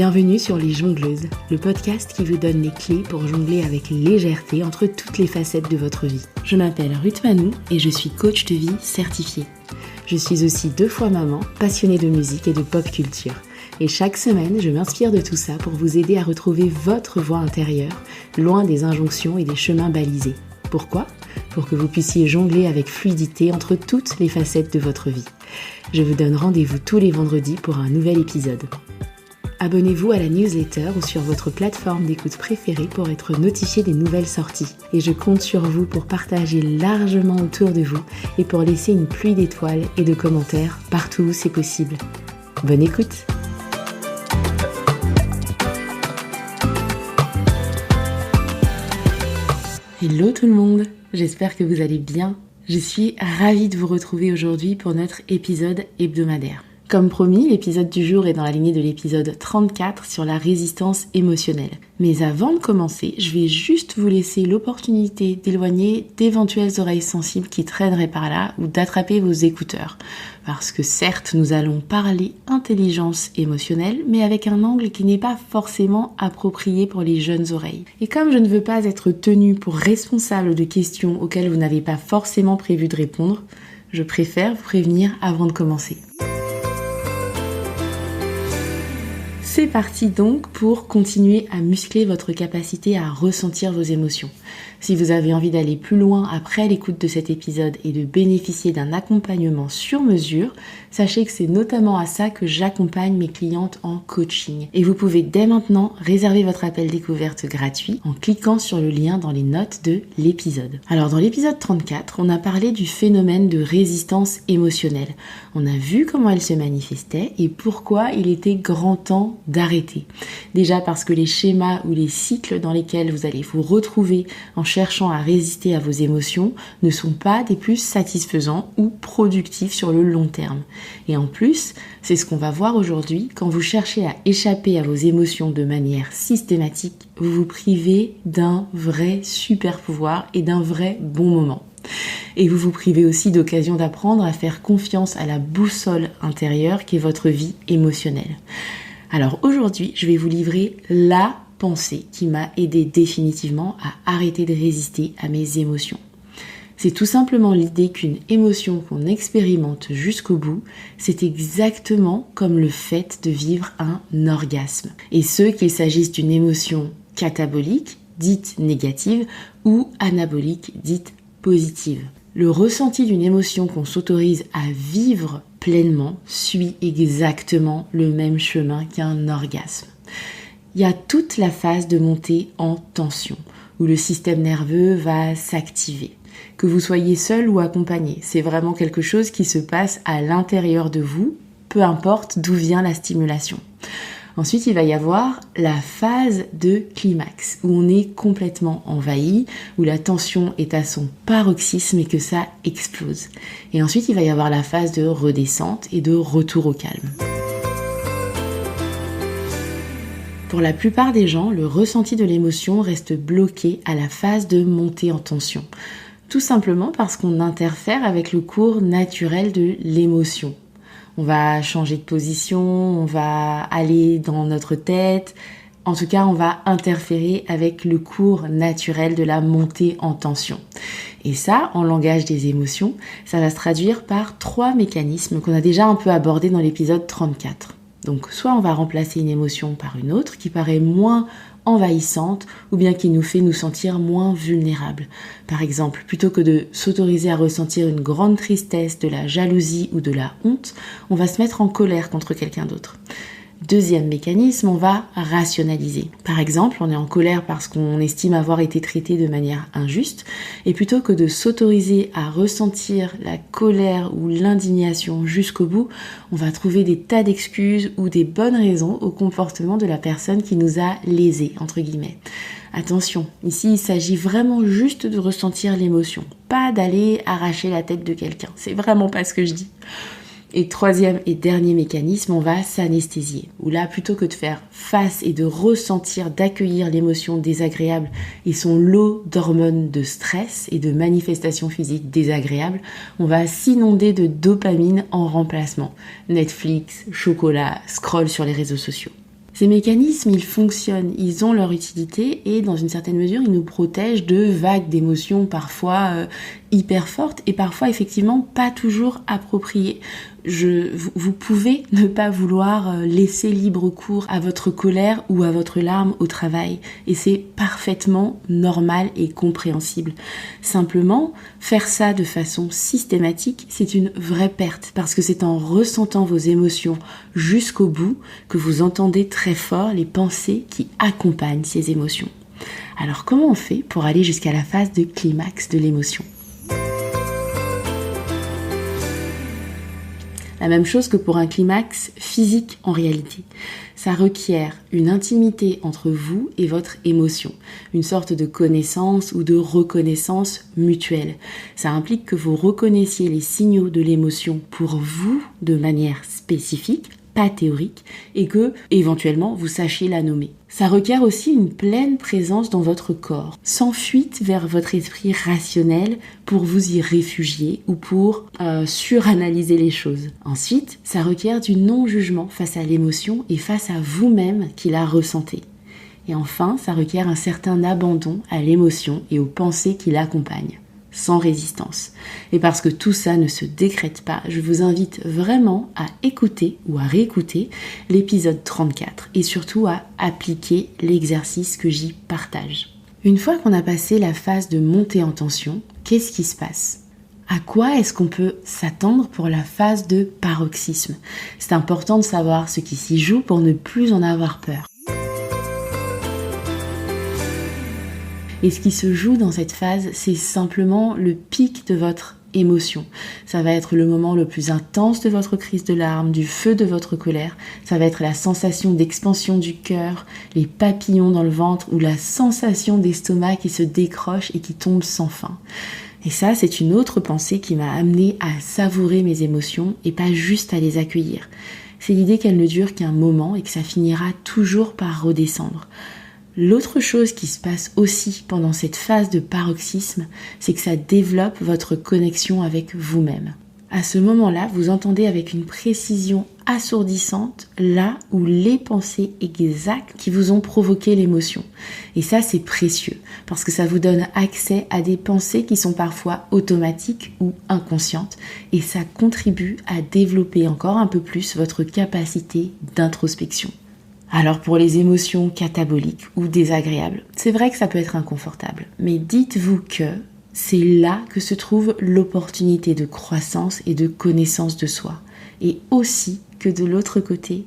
Bienvenue sur Les Jongleuses, le podcast qui vous donne les clés pour jongler avec légèreté entre toutes les facettes de votre vie. Je m'appelle Ruth Manou et je suis coach de vie certifiée. Je suis aussi 2 fois maman, passionnée de musique et de pop culture. Et chaque semaine, je m'inspire de tout ça pour vous aider à retrouver votre voix intérieure, loin des injonctions et des chemins balisés. Pourquoi ? Pour que vous puissiez jongler avec fluidité entre toutes les facettes de votre vie. Je vous donne rendez-vous tous les vendredis pour un nouvel épisode. Abonnez-vous à la newsletter ou sur votre plateforme d'écoute préférée pour être notifié des nouvelles sorties. Et je compte sur vous pour partager largement autour de vous et pour laisser une pluie d'étoiles et de commentaires partout où c'est possible. Bonne écoute! Hello tout le monde, j'espère que vous allez bien. Je suis ravie de vous retrouver aujourd'hui pour notre épisode hebdomadaire. Comme promis, l'épisode du jour est dans la lignée de l'épisode 34 sur la résistance émotionnelle. Mais avant de commencer, je vais juste vous laisser l'opportunité d'éloigner d'éventuelles oreilles sensibles qui traîneraient par là ou d'attraper vos écouteurs. Parce que certes, nous allons parler intelligence émotionnelle, mais avec un angle qui n'est pas forcément approprié pour les jeunes oreilles. Et comme je ne veux pas être tenue pour responsable de questions auxquelles vous n'avez pas forcément prévu de répondre, je préfère vous prévenir avant de commencer. C'est parti donc pour continuer à muscler votre capacité à ressentir vos émotions. Si vous avez envie d'aller plus loin après l'écoute de cet épisode et de bénéficier d'un accompagnement sur mesure, sachez que c'est notamment à ça que j'accompagne mes clientes en coaching. Et vous pouvez dès maintenant réserver votre appel découverte gratuit en cliquant sur le lien dans les notes de l'épisode. Alors dans l'épisode 34, on a parlé du phénomène de résistance émotionnelle. On a vu comment elle se manifestait et pourquoi il était grand temps d'arrêter. Déjà parce que les schémas ou les cycles dans lesquels vous allez vous retrouver en cherchant à résister à vos émotions ne sont pas des plus satisfaisants ou productifs sur le long terme. Et en plus, c'est ce qu'on va voir aujourd'hui, quand vous cherchez à échapper à vos émotions de manière systématique, vous vous privez d'un vrai super pouvoir et d'un vrai bon moment. Et vous vous privez aussi d'occasion d'apprendre à faire confiance à la boussole intérieure qui est votre vie émotionnelle. Alors aujourd'hui, je vais vous livrer la pensée qui m'a aidé définitivement à arrêter de résister à mes émotions. C'est tout simplement l'idée qu'une émotion qu'on expérimente jusqu'au bout, c'est exactement comme le fait de vivre un orgasme. Et ce, qu'il s'agisse d'une émotion catabolique, dite négative, ou anabolique, dite positive. Le ressenti d'une émotion qu'on s'autorise à vivre pleinement suit exactement le même chemin qu'un orgasme. Il y a toute la phase de montée en tension, où le système nerveux va s'activer. Que vous soyez seul ou accompagné, c'est vraiment quelque chose qui se passe à l'intérieur de vous, peu importe d'où vient la stimulation. Ensuite, il va y avoir la phase de climax, où on est complètement envahi, où la tension est à son paroxysme et que ça explose. Et ensuite, il va y avoir la phase de redescente et de retour au calme. Pour la plupart des gens, le ressenti de l'émotion reste bloqué à la phase de montée en tension. Tout simplement parce qu'on interfère avec le cours naturel de l'émotion. On va changer de position, on va aller dans notre tête. En tout cas, on va interférer avec le cours naturel de la montée en tension. Et ça, en langage des émotions, ça va se traduire par 3 mécanismes qu'on a déjà un peu abordés dans l'épisode 34. Donc, soit on va remplacer une émotion par une autre qui paraît moins envahissante ou bien qui nous fait nous sentir moins vulnérables. Par exemple, plutôt que de s'autoriser à ressentir une grande tristesse, de la jalousie ou de la honte, on va se mettre en colère contre quelqu'un d'autre. Deuxième mécanisme, on va rationaliser. Par exemple, on est en colère parce qu'on estime avoir été traité de manière injuste, et plutôt que de s'autoriser à ressentir la colère ou l'indignation jusqu'au bout, on va trouver des tas d'excuses ou des bonnes raisons au comportement de la personne qui nous a lésés, entre guillemets. Attention, ici il s'agit vraiment juste de ressentir l'émotion, pas d'aller arracher la tête de quelqu'un, c'est vraiment pas ce que je dis. Et troisième et dernier mécanisme, on va s'anesthésier. Où là, plutôt que de faire face et de ressentir, d'accueillir l'émotion désagréable et son lot d'hormones de stress et de manifestations physiques désagréables, on va s'inonder de dopamine en remplacement. Netflix, chocolat, scroll sur les réseaux sociaux. Ces mécanismes, ils fonctionnent, ils ont leur utilité et dans une certaine mesure, ils nous protègent de vagues d'émotions parfois hyper fortes et parfois effectivement pas toujours appropriées. Vous pouvez ne pas vouloir laisser libre cours à votre colère ou à votre larme au travail et c'est parfaitement normal et compréhensible. Simplement, faire ça de façon systématique, c'est une vraie perte parce que c'est en ressentant vos émotions jusqu'au bout que vous entendez très fort les pensées qui accompagnent ces émotions. Alors comment on fait pour aller jusqu'à la phase de climax de l'émotion ? La même chose que pour un climax physique en réalité. Ça requiert une intimité entre vous et votre émotion, une sorte de connaissance ou de reconnaissance mutuelle. Ça implique que vous reconnaissiez les signaux de l'émotion pour vous de manière spécifique, pas théorique, et que, éventuellement, vous sachiez la nommer. Ça requiert aussi une pleine présence dans votre corps, sans fuite vers votre esprit rationnel pour vous y réfugier ou pour suranalyser les choses. Ensuite, ça requiert du non-jugement face à l'émotion et face à vous-même qui la ressentez. Et enfin, ça requiert un certain abandon à l'émotion et aux pensées qui l'accompagnent, sans résistance. Et parce que tout ça ne se décrète pas, je vous invite vraiment à écouter ou à réécouter l'épisode 34 et surtout à appliquer l'exercice que j'y partage. Une fois qu'on a passé la phase de montée en tension, qu'est-ce qui se passe ? À quoi est-ce qu'on peut s'attendre pour la phase de paroxysme ? C'est important de savoir ce qui s'y joue pour ne plus en avoir peur. Et ce qui se joue dans cette phase, c'est simplement le pic de votre émotion. Ça va être le moment le plus intense de votre crise de larmes, du feu de votre colère. Ça va être la sensation d'expansion du cœur, les papillons dans le ventre ou la sensation d'estomac qui se décroche et qui tombe sans fin. Et ça, c'est une autre pensée qui m'a amenée à savourer mes émotions et pas juste à les accueillir. C'est l'idée qu'elles ne durent qu'un moment et que ça finira toujours par redescendre. L'autre chose qui se passe aussi pendant cette phase de paroxysme, c'est que ça développe votre connexion avec vous-même. À ce moment-là, vous entendez avec une précision assourdissante là où les pensées exactes qui vous ont provoqué l'émotion. Et ça, c'est précieux parce que ça vous donne accès à des pensées qui sont parfois automatiques ou inconscientes et ça contribue à développer encore un peu plus votre capacité d'introspection. Alors pour les émotions cataboliques ou désagréables, c'est vrai que ça peut être inconfortable, mais dites-vous que c'est là que se trouve l'opportunité de croissance et de connaissance de soi. Et aussi que de l'autre côté,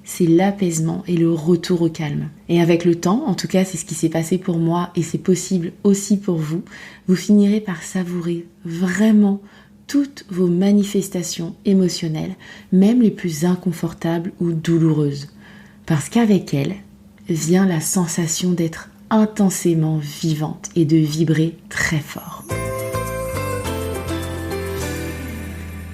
c'est l'apaisement et le retour au calme. Et avec le temps, en tout cas c'est ce qui s'est passé pour moi et c'est possible aussi pour vous, vous finirez par savourer vraiment toutes vos manifestations émotionnelles, même les plus inconfortables ou douloureuses. Parce qu'avec elle vient la sensation d'être intensément vivante et de vibrer très fort.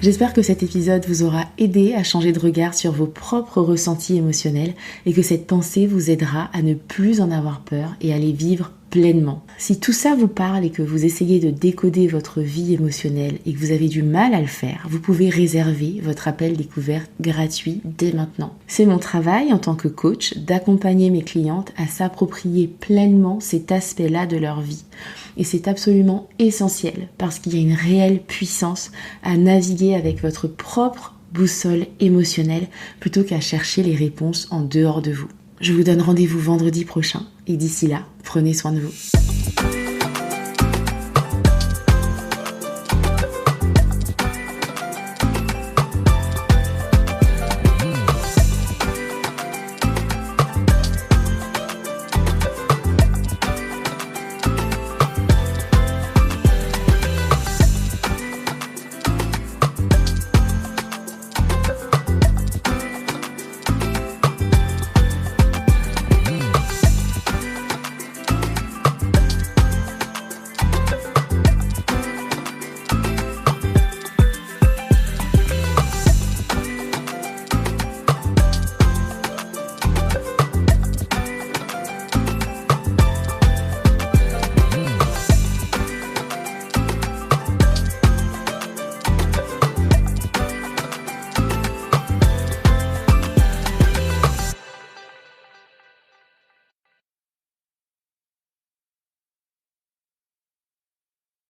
J'espère que cet épisode vous aura aidé à changer de regard sur vos propres ressentis émotionnels et que cette pensée vous aidera à ne plus en avoir peur et à les vivre pleinement. Si tout ça vous parle et que vous essayez de décoder votre vie émotionnelle et que vous avez du mal à le faire, vous pouvez réserver votre appel découverte gratuit dès maintenant. C'est mon travail en tant que coach d'accompagner mes clientes à s'approprier pleinement cet aspect-là de leur vie. Et c'est absolument essentiel parce qu'il y a une réelle puissance à naviguer avec votre propre boussole émotionnelle plutôt qu'à chercher les réponses en dehors de vous. Je vous donne rendez-vous vendredi prochain et d'ici là, prenez soin de vous.